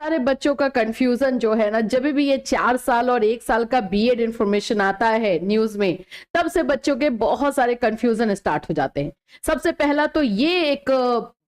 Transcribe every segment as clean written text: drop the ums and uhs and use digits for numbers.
सारे बच्चों का कंफ्यूजन जो है ना, जब भी ये 4 साल और 1 साल का बीएड इंफॉर्मेशन आता है न्यूज में, तब से बच्चों के बहुत सारे कंफ्यूजन स्टार्ट हो जाते हैं। सबसे पहला तो ये एक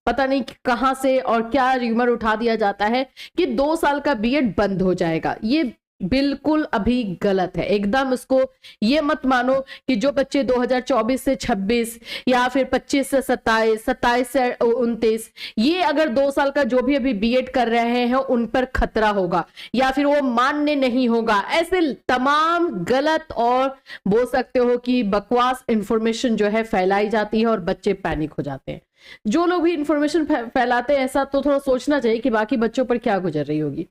पता नहीं कहां से और क्या र्यूमर उठा दिया जाता है कि 2 साल का बीएड बंद हो जाएगा। ये बिल्कुल अभी गलत है, एकदम इसको ये मत मानो कि जो बच्चे 2024 से 26 या फिर 25 से 27, 27 से 29, ये अगर 2 साल का जो भी अभी बीएड कर रहे हैं उन पर खतरा होगा या फिर वो मान्य नहीं होगा। ऐसे तमाम गलत और बोल सकते हो कि बकवास इंफॉर्मेशन जो है फैलाई जाती है और बच्चे पैनिक हो जाते हैं। जो लोग भी इंफॉर्मेशन फैलाते हैं ऐसा तो थोड़ा सोचना चाहिए कि बाकी बच्चों पर क्या गुजर रही होगी।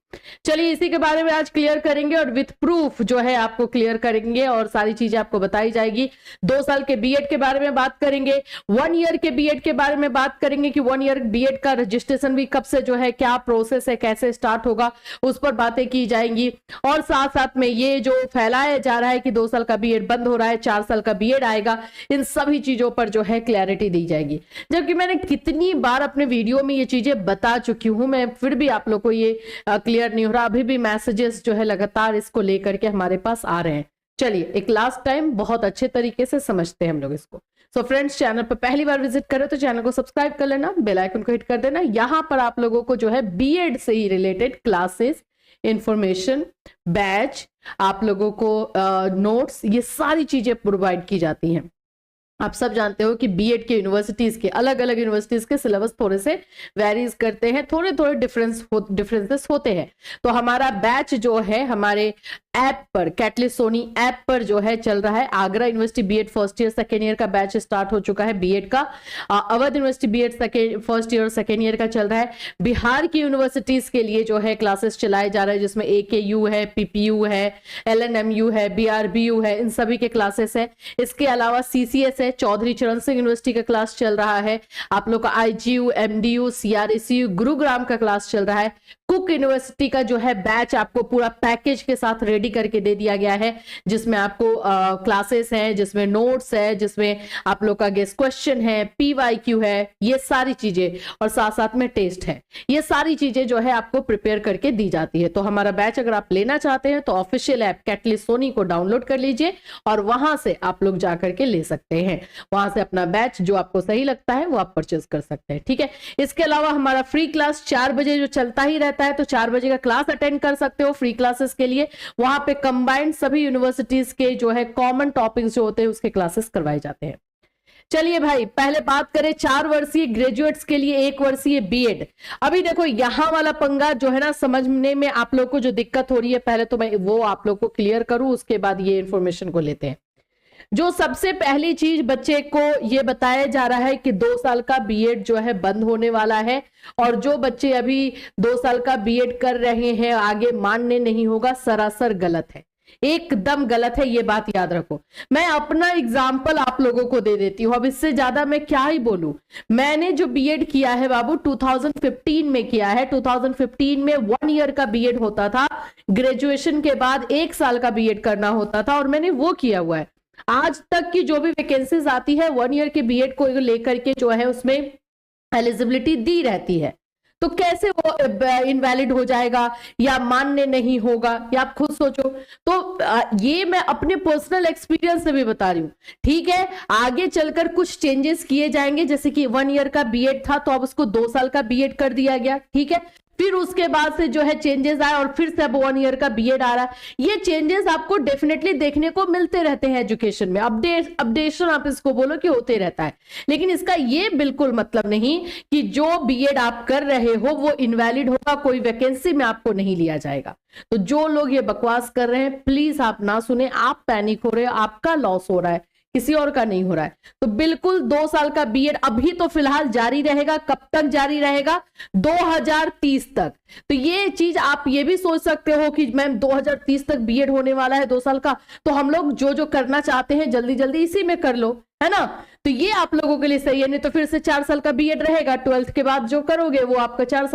चलिए इसी के बारे में आज क्लियर करेंगे और विथ प्रूफ जो है आपको क्लियर करेंगे और सारी चीजें आपको बताई जाएगी। 2 साल के बीएड के बारे में बात करेंगे, 1 ईयर के बीएड के बारे में बात करेंगे कि 1 ईयर बीएड का रजिस्ट्रेशन भी कब से जो है, क्या प्रोसेस है, कैसे स्टार्ट होगा, उस पर बातें की जाएंगी। और साथ साथ में ये जो फैलाया जा रहा है कि 2 साल का बीएड बंद हो रहा है, 4 साल का बीएड आएगा, इन सभी चीजों पर जो है क्लैरिटी दी जाएगी। जबकि मैंने कितनी बार अपने वीडियो में ये चीजें बता चुकी हूं, मैं फिर भी आप लोग को ये क्लियर नहीं हो रहा। अभी भी मैसेजेस जो है लगातार इसको लेकर के हमारे पास आ रहे हैं। चलिए एक लास्ट टाइम बहुत अच्छे तरीके से समझते हैं हम लोग इसको। सो फ्रेंड्स, चैनल पर पहली बार विजिट करें तो चैनल को सब्सक्राइब कर लेना, बेल आइकन को हिट कर देना। यहां पर आप लोगों को जो है बीएड से ही रिलेटेड क्लासेस, इंफॉर्मेशन, बैच, आप लोगों को नोट्स, ये सारी चीजें प्रोवाइड की जाती हैं। आप सब जानते हो कि बीएड के यूनिवर्सिटीज के अलग अलग यूनिवर्सिटीज के सिलेबस थोड़े से वेरीज करते हैं, थोड़े थोड़े डिफरेंसेस होते हैं। तो हमारा बैच जो है हमारे ऐप पर, कैटलिस्ट सोनी ऐप पर जो है चल रहा है। Agra university BEd first year second year का बैच स्टार्ट हो चुका है बीएड का। Awadh university BEd first year और सेकेंड ईयर का चल रहा है। बिहार की यूनिवर्सिटीज के लिए जो है क्लासेस चलाए जा रहे हैं, जिसमें AKU है, PPU है, LNMU है, BRBU है, इन सभी के क्लासेस है। इसके अलावा CCS है, चौधरी चरण सिंह यूनिवर्सिटी का क्लास चल रहा है। आप लोग का IGU, MDU, CRSU, गुरुग्राम का क्लास चल रहा है। कुक यूनिवर्सिटी का जो है बैच आपको पूरा पैकेज के साथ रेडी करके दे दिया गया है, जिसमें आपको क्लासेस हैं, जिसमें नोट्स है, जिसमें आप लोग का गेस्ट क्वेश्चन है, PYQ है, ये सारी चीजें, और साथ साथ में टेस्ट है। ये सारी चीजें जो है आपको प्रिपेयर करके दी जाती है। तो हमारा बैच अगर आप लेना चाहते हैं तो ऑफिशियल ऐप कैटलिस्ट सोनी को डाउनलोड कर लीजिए और वहां से आप लोग जाकर के ले सकते हैं। वहां से अपना बैच जो आपको सही लगता है वो आप परचेज कर सकते हैं, ठीक है। इसके अलावा हमारा फ्री क्लास 4 बजे जो चलता ही रहता है, तो 4 बजे का क्लास अटेंड कर सकते हो फ्री क्लासेस के लिए। वहां पे कंबाइंड सभी यूनिवर्सिटीज के जो है कॉमन टॉपिक्स जो होते हैं उसके क्लासेस करवाए जाते हैं। चलिए भाई, पहले बात करें 4 वर्षीय ग्रेजुएट्स के लिए 1 वर्षीय बीएड। अभी देखो यहां वाला पंगा जो है ना, समझने में आप लोग को जो दिक्कत हो रही है, पहले तो मैं वो आप लोग को क्लियर करूं, उसके बाद ये इंफॉर्मेशन को लेते हैं। जो सबसे पहली चीज बच्चे को ये बताया जा रहा है कि 2 साल का बीएड जो है बंद होने वाला है, और जो बच्चे अभी 2 साल का बीएड कर रहे हैं आगे मान्य नहीं होगा, सरासर गलत है, एकदम गलत है, ये बात याद रखो। मैं अपना एग्जाम्पल आप लोगों को दे देती हूँ, अब इससे ज्यादा मैं क्या ही बोलूं। मैंने जो बीएड किया है बाबू 2015 में किया है। 2015 में 1 ईयर का बीएड होता था, ग्रेजुएशन के बाद 1 साल का बीएड करना होता था, और मैंने वो किया हुआ है। आज तक की जो भी वैकेंसीज आती है 1 ईयर के बीएड को लेकर के जो है उसमें एलिजिबिलिटी दी रहती है, तो कैसे वो इनवैलिड हो जाएगा या मान्य नहीं होगा, या आप खुद सोचो। तो ये मैं अपने पर्सनल एक्सपीरियंस से भी बता रही हूँ, ठीक है। आगे चलकर कुछ चेंजेस किए जाएंगे, जैसे कि 1 ईयर का बीएड था तो अब उसको 2 साल का बीएड कर दिया गया, ठीक है। फिर उसके बाद से जो है चेंजेस आए और फिर से अब 1 ईयर का बीएड आ रहा है। ये चेंजेस आपको डेफिनेटली देखने को मिलते रहते हैं एजुकेशन में, अपडेशन आप इसको बोलो कि होते रहता है। लेकिन इसका ये बिल्कुल मतलब नहीं कि जो बीएड आप कर रहे हो वो इनवैलिड होगा, कोई वैकेंसी में आपको नहीं लिया जाएगा। तो जो लोग ये बकवास कर रहे हैं प्लीज आप ना सुने, आप पैनिक हो रहे हो, आपका लॉस हो रहा है, किसी और का नहीं हो रहा है। तो बिल्कुल 2 साल का बीएड अभी तो फिलहाल जारी रहेगा। कब तक जारी रहेगा? 2030 तक। तो ये चीज आप ये भी सोच सकते हो कि मैम 2030 तक बीएड होने वाला है 2 साल का, तो हम लोग जो जो करना चाहते हैं जल्दी जल्दी इसी में कर लो, है ना। तो ये आप लोगों के लिए सही है, नहीं तो फिर से 4 साल का बीएड रहेगा। 12th के बाद जो करोगे वो आपका 4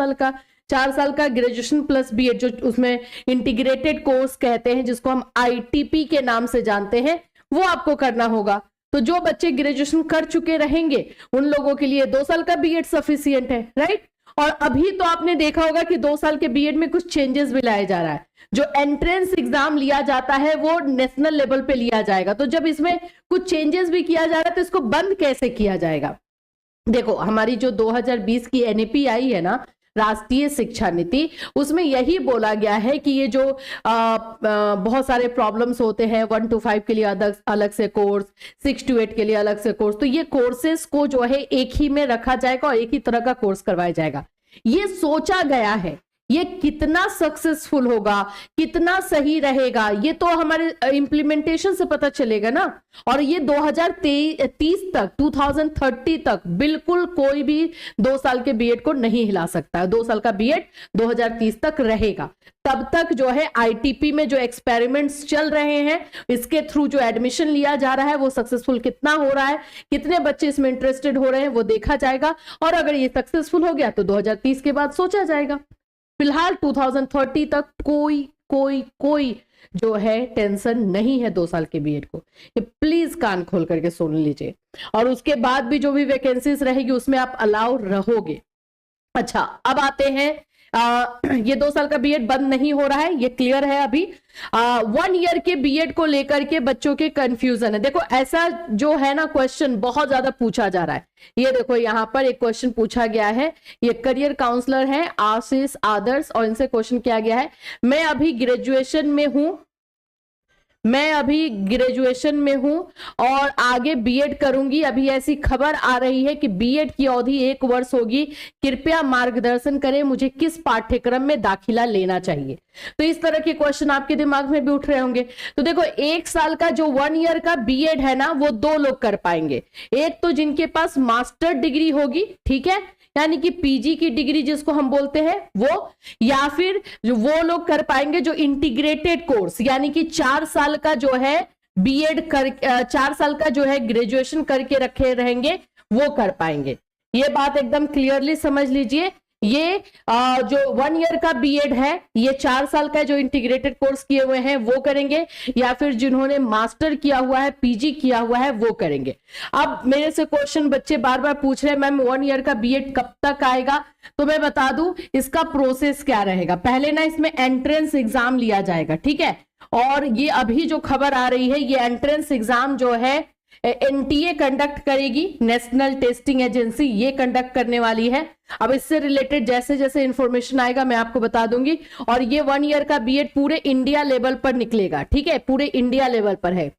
साल का ग्रेजुएशन प्लस बीएड, जो उसमें इंटीग्रेटेड कोर्स कहते हैं, जिसको हम ITP के नाम से जानते हैं, वो आपको करना होगा। तो जो बच्चे ग्रेजुएशन कर चुके रहेंगे उन लोगों के लिए 2 साल का बीएड सफिशिएंट है, राइट। और अभी तो आपने देखा होगा कि 2 साल के बीएड में कुछ चेंजेस भी लाया जा रहा है। जो एंट्रेंस एग्जाम लिया जाता है वो नेशनल लेवल पे लिया जाएगा, तो जब इसमें कुछ चेंजेस भी किया जा रहा है तो इसको बंद कैसे किया जाएगा? देखो, हमारी जो 2020 की एनईपी आई है ना, राष्ट्रीय शिक्षा नीति, उसमें यही बोला गया है कि ये जो बहुत सारे प्रॉब्लम्स होते हैं, 1 to 5 के लिए अलग से कोर्स, 6 to 8 के लिए अलग से कोर्स, तो ये कोर्सेस को जो है एक ही में रखा जाएगा और एक ही तरह का कोर्स करवाया जाएगा। ये सोचा गया है, ये कितना सक्सेसफुल होगा, कितना सही रहेगा, ये तो हमारे इंप्लीमेंटेशन से पता चलेगा ना। और ये 2030 तक, 2030 तक बिल्कुल कोई भी 2 साल के बीएड को नहीं हिला सकता है। 2 साल का बीएड 2030 तक रहेगा। तब तक जो है आईटीपी में जो एक्सपेरिमेंट्स चल रहे हैं, इसके थ्रू जो एडमिशन लिया जा रहा है वो सक्सेसफुल कितना हो रहा है, कितने बच्चे इसमें इंटरेस्टेड हो रहे हैं, वो देखा जाएगा। और अगर ये सक्सेसफुल हो गया तो 2030 के बाद सोचा जाएगा। फिलहाल 2030 तक कोई जो है टेंशन नहीं है 2 साल के बीएड को। ये प्लीज कान खोल करके सुन लीजिए। और उसके बाद भी जो भी वैकेंसीज रहेगी उसमें आप अलाउ रहोगे। अच्छा, अब आते हैं ये 2 साल का बीएड बंद नहीं हो रहा है, ये क्लियर है। अभी 1 ईयर के बीएड को लेकर के बच्चों के कंफ्यूजन है। देखो, ऐसा जो है ना, क्वेश्चन बहुत ज्यादा पूछा जा रहा है। ये देखो, यहाँ पर एक क्वेश्चन पूछा गया है, ये करियर काउंसलर है आशीष आदर्श, और इनसे क्वेश्चन किया गया है, मैं अभी ग्रेजुएशन में हूं और आगे बीएड करूंगी। अभी ऐसी खबर आ रही है कि बीएड की अवधि 1 वर्ष होगी, कृपया मार्गदर्शन करें, मुझे किस पाठ्यक्रम में दाखिला लेना चाहिए। तो इस तरह के क्वेश्चन आपके दिमाग में भी उठ रहे होंगे। तो देखो, 1 साल का जो 1 ईयर का बीएड है ना, वो 2 लोग कर पाएंगे। एक तो जिनके पास मास्टर डिग्री होगी, ठीक है, यानी कि पीजी की डिग्री जिसको हम बोलते हैं वो, या फिर जो वो लोग कर पाएंगे जो इंटीग्रेटेड कोर्स, यानी कि 4 साल का जो है बीएड कर, 4 साल का जो है ग्रेजुएशन करके रखे रहेंगे, वो कर पाएंगे। ये बात एकदम क्लियरली समझ लीजिए। ये जो 1 ईयर का बीएड है, ये 4 साल का जो इंटीग्रेटेड कोर्स किए हुए हैं वो करेंगे, या फिर जिन्होंने मास्टर किया हुआ है, पीजी किया हुआ है, वो करेंगे। अब मेरे से क्वेश्चन बच्चे बार बार पूछ रहे हैं, मैम 1 ईयर का बीएड कब तक आएगा? तो मैं बता दूं इसका प्रोसेस क्या रहेगा। पहले ना इसमें एंट्रेंस एग्जाम लिया जाएगा, ठीक है, और ये अभी जो खबर आ रही है, ये एंट्रेंस एग्जाम जो है एनटीए कंडक्ट करेगी, नेशनल टेस्टिंग एजेंसी, ये कंडक्ट करने वाली है। अब इससे रिलेटेड जैसे जैसे इंफॉर्मेशन आएगा मैं आपको बता दूंगी। और ये 1 ईयर का बीएड पूरे इंडिया लेवल पर निकलेगा, ठीक है, पूरे इंडिया लेवल पर है।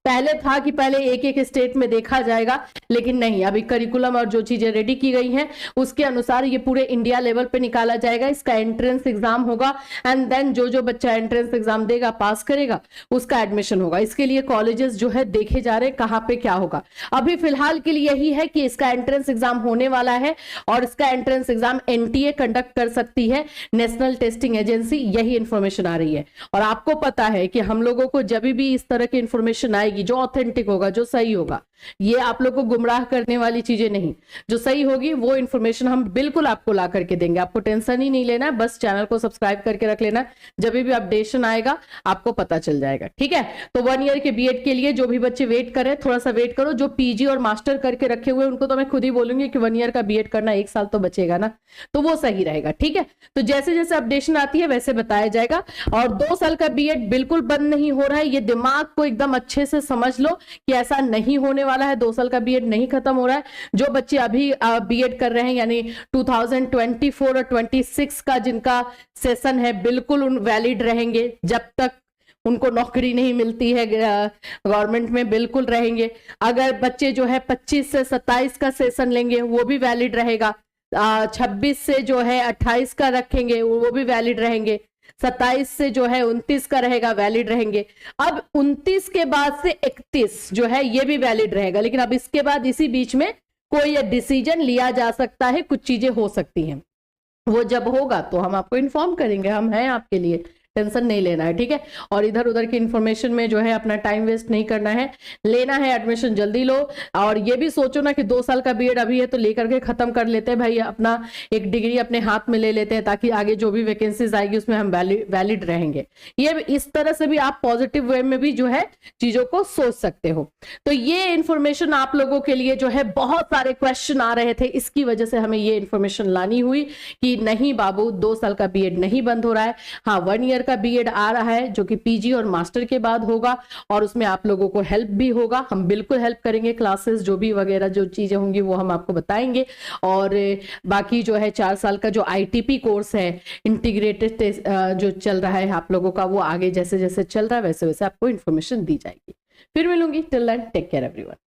पहले था कि पहले एक एक स्टेट में देखा जाएगा, लेकिन नहीं, अभी करिकुलम और जो चीजें रेडी की गई हैं उसके अनुसार ये पूरे इंडिया लेवल पे निकाला जाएगा। इसका एंट्रेंस एग्जाम होगा एंड देन जो बच्चा एंट्रेंस एग्जाम देगा, पास करेगा, उसका एडमिशन होगा। इसके लिए कॉलेजेस जो है देखे जा रहे हैं कहाँ पे क्या होगा। अभी फिलहाल के लिए यही है कि इसका एंट्रेंस एग्जाम होने वाला है और इसका एंट्रेंस एग्जाम एनटीए कंडक्ट कर सकती है, नेशनल टेस्टिंग एजेंसी, यही इंफॉर्मेशन आ रही है। और आपको पता है कि हम लोगों को जब भी इस तरह की इंफॉर्मेशन आएगी जो ऑथेंटिक होगा, जो सही होगा, ये आप लोग को गुमराह करने वाली चीजें नहीं, जो सही होगी वो इन्फॉर्मेशन हम बिल्कुल आपको ला करके देंगे। आपको टेंशन ही नहीं लेना है, बस चैनल को सब्सक्राइब करके रख लेना, जब भी अपडेशन आएगा आपको पता चल जाएगा, ठीक है। तो 1 ईयर के बीएड के लिए जो भी बच्चे वेट करें, थोड़ा सा वेट करो। जो पीजी और मास्टर करके रखे हुए उनको तो मैं खुद ही बोलूंगी कि 1 ईयर का बीएड करना, 1 साल तो बचेगा ना, तो वो सही रहेगा, ठीक है। तो जैसे जैसे अपडेशन आती है वैसे बताया जाएगा। और 2 साल का बीएड बिल्कुल बंद नहीं हो रहा है, ये दिमाग को एकदम अच्छे से समझ लो कि ऐसा नहीं होने वाला है। 2 साल का बीएड नहीं खत्म हो रहा है। जो बच्चे अभी बीएड कर रहे हैं, यानी 2024 और 26 का जिनका सेशन है, बिल्कुल उन वैलिड रहेंगे जब तक उनको नौकरी नहीं मिलती है गवर्नमेंट में, बिल्कुल रहेंगे। अगर बच्चे जो है 25 से 27 का सेशन लेंगे वो भी वैलिड रहेगा। 26 से जो है 28 का रखेंगे वो भी वैलिड रहेंगे। 27 से जो है 29 का रहेगा, वैलिड रहेंगे। अब 29 के बाद से 31 जो है ये भी वैलिड रहेगा। लेकिन अब इसके बाद इसी बीच में कोई डिसीजन लिया जा सकता है, कुछ चीजें हो सकती हैं। वो जब होगा तो हम आपको इन्फॉर्म करेंगे, हम हैं आपके लिए, टेंशन नहीं लेना है, ठीक है। और इधर उधर की इंफॉर्मेशन में जो है अपना टाइम वेस्ट नहीं करना है, लेना है एडमिशन जल्दी लो। और ये भी सोचो ना कि 2 साल का बीएड अभी है तो लेकर के खत्म कर लेते हैं भाई, अपना एक डिग्री अपने हाथ में ले लेते हैं, ताकि आगे जो भी वैकेंसीज आएगी उसमें हम वैलिड रहेंगे। ये इस तरह से भी आप पॉजिटिव वे में भी जो है चीजों को सोच सकते हो। तो ये इंफॉर्मेशन आप लोगों के लिए जो है, बहुत सारे क्वेश्चन आ रहे थे, इसकी वजह से हमें ये इंफॉर्मेशन लानी हुई कि नहीं बाबू 2 साल का बीएड नहीं बंद हो रहा है। हाँ, 1 ईयर का बीएड आ रहा है जो कि पीजी और मास्टर के बाद होगा, और उसमें आप लोगों को हेल्प भी होगा। हम बिल्कुल हेल्प करेंगे, क्लासेस जो भी वगैरह जो चीजें होंगी वो हम आपको बताएंगे। और बाकी जो है 4 साल का जो आईटीपी कोर्स है, इंटीग्रेटेड जो चल रहा है आप लोगों का, वो आगे जैसे जैसे चल रहा है वैसे वैसे आपको इन्फॉर्मेशन दी जाएगी। फिर मिलूंगी, till then take care everyone.